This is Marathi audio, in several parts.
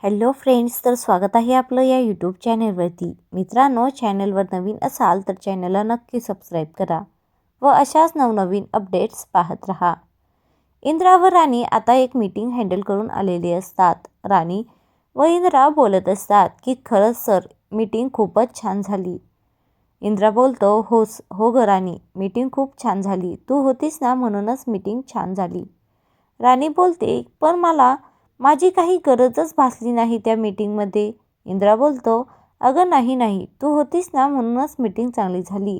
हॅलो फ्रेंड्स, तर स्वागत आहे आपलं या यूट्यूब चॅनलवरती. मित्रांनो, चॅनलवर नवीन असाल तर चॅनलला नक्की सबस्क्राईब करा व अशाच नवनवीन अपडेट्स पाहत राहा. इंद्रा व राणी आता एक मीटिंग हँडल करून आलेली असतात. राणी व इंद्रा बोलत असतात की खरंच सर, मीटिंग खूपच छान झाली. इंद्रा बोलतो, हो ग राणी, मीटिंग खूप छान झाली. तू होतीस ना, म्हणूनच मीटिंग छान झाली. राणी बोलते, पण माझी काही गरजच भासली नाही त्या मीटिंगमध्ये. इंद्रा बोलतो, अगं नाही, तू होतीस ना, म्हणूनच मीटिंग चांगली झाली.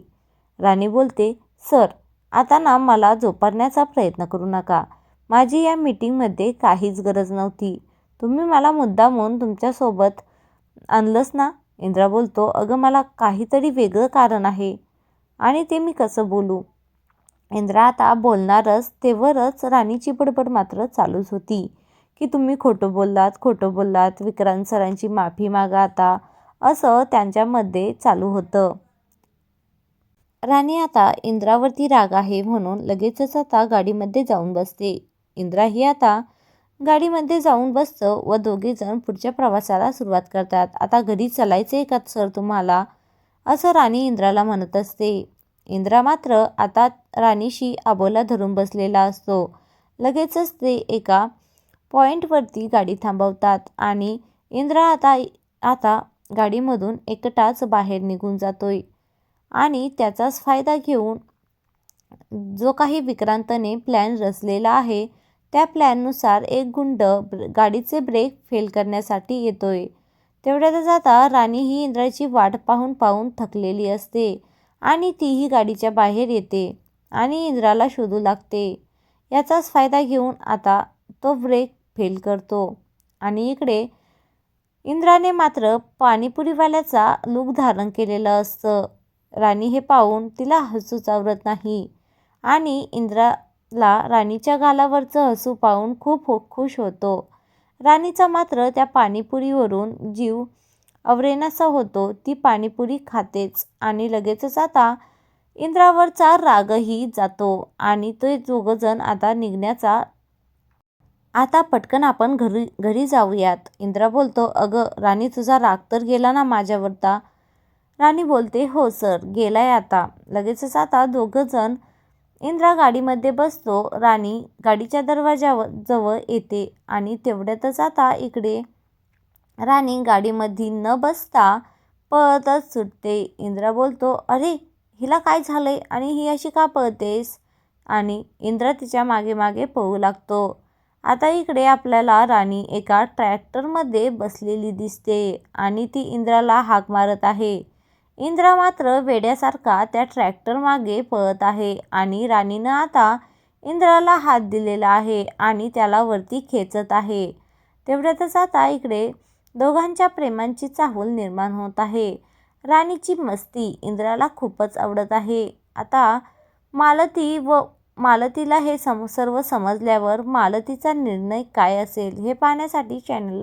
राणी बोलते, सर, आता ना मला झोपण्याचा प्रयत्न करू नका. माझी या मीटिंगमध्ये काहीच गरज नव्हती. तुम्ही मला मुद्दामून तुमच्यासोबत आणलंच ना. इंद्रा बोलतो, अगं मला काहीतरी वेगळं कारण आहे आणि ते मी कसं बोलू. इंद्रा आता बोलणारच तेवढंच राणीची बडबड मात्र चालूच होती की तुम्ही खोटं बोललात, विक्रांत सरांची माफी मागा आता, असं त्यांच्यामध्ये चालू होतं. राणी आता इंद्रावरती राग आहे म्हणून लगेचच आता गाडीमध्ये जाऊन बसते. इंद्राही आता गाडीमध्ये जाऊन बसतं व दोघेजण पुढच्या प्रवासाला सुरुवात करतात. आता घरी चालायचंय का सर तुम्हाला, असं राणी इंद्राला म्हणत असते. इंद्रा मात्र आता राणीशी आबोला धरून बसलेला असतो. लगेचच ते एका पॉईंटवरती गाडी थांबवतात आणि इंद्रा आता गाडीमधून एकटाच बाहेर निघून जातोय आणि त्याचाच फायदा घेऊन जो काही विक्रांतने प्लॅन रचलेला आहे त्या प्लॅननुसार एक गुंड गाडीचे ब्रेक फेल करण्यासाठी येतोय. तेवढ्यातच आता राणी ही इंद्राची वाट पाहून थकलेली असते आणि तीही गाडीच्या बाहेर येते आणि इंद्राला शोधू लागते. याचाच फायदा घेऊन आता तो ब्रेक फेल करतो आणि इकडे इंद्राने मात्र पाणीपुरीवाल्याचा लूक धारण केलेलं असतं. राणी हे पाहून तिला हसूच आवरत नाही आणि इंद्राला राणीच्या गालावरचं हसू पाहून खूप खुश होतो. राणीचा मात्र त्या पाणीपुरीवरून जीव आवरेनासा होतो. ती पाणीपुरी खातेच आणि लगेचच आता इंद्रावरचा रागही जातो आणि ते दोघंजण आता निघण्याचा आता पटकन आपण घरी जाऊयात. इंद्रा बोलतो, अगं राणी, तुझा राग तर गेला ना माझ्यावरता. राणी बोलते, हो सर, गेलाय आता. लगेचच आता दोघंजण इंद्रा गाडीमध्ये बसतो. राणी गाडीच्या दरवाजाजवळ येते आणि तेवढ्यातच आता इकडे राणी गाडीमध्ये न बसता पळतच सुटते. इंद्रा बोलतो, अरे हिला काय झालंय आणि ही अशी का पळतेस, आणि इंद्रा तिच्या मागे मागे पळू लागतो. आता इकडे आपल्याला राणी एका ट्रॅक्टरमध्ये बसलेली दिसते आणि ती इंद्राला हाक मारत आहे. इंद्रा मात्र वेड्यासारखा त्या ट्रॅक्टर मागे पळत आहे आणि राणीनं आता इंद्राला हात दिलेला आहे आणि त्याला वरती खेचत आहे. तेवढ्यातच आता इकडे दोघांच्या प्रेमाची चाहूल निर्माण होत आहे. राणीची मस्ती इंद्राला खूपच आवडत आहे. आता मालतीला हे सर्व समजल्यावर मालतीचा निर्णय काय असेल हे पाहण्यासाठी चॅनलला